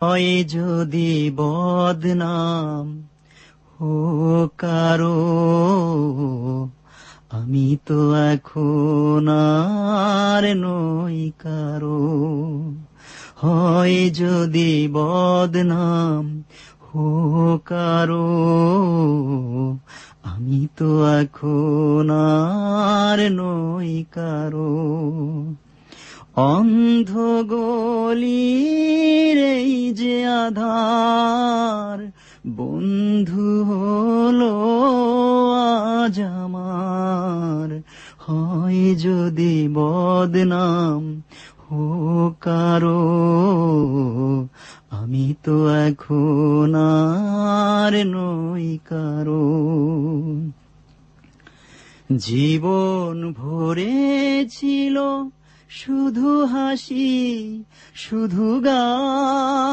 হয় যদি বদনাম ও কারো, আমি তো এখন আর নই কারো। হয় যদি বদনাম ও কারো, আমি তো এখন আর নই কারো। অন্ধ গলির এই যে আধার, বন্ধু হলো আজ আমার। হয় যদি বদনাম ও কারো, আমি তো এখন আর নই কারো। জীবন ভরে ছিল শুধু হাসি, শুধু গান।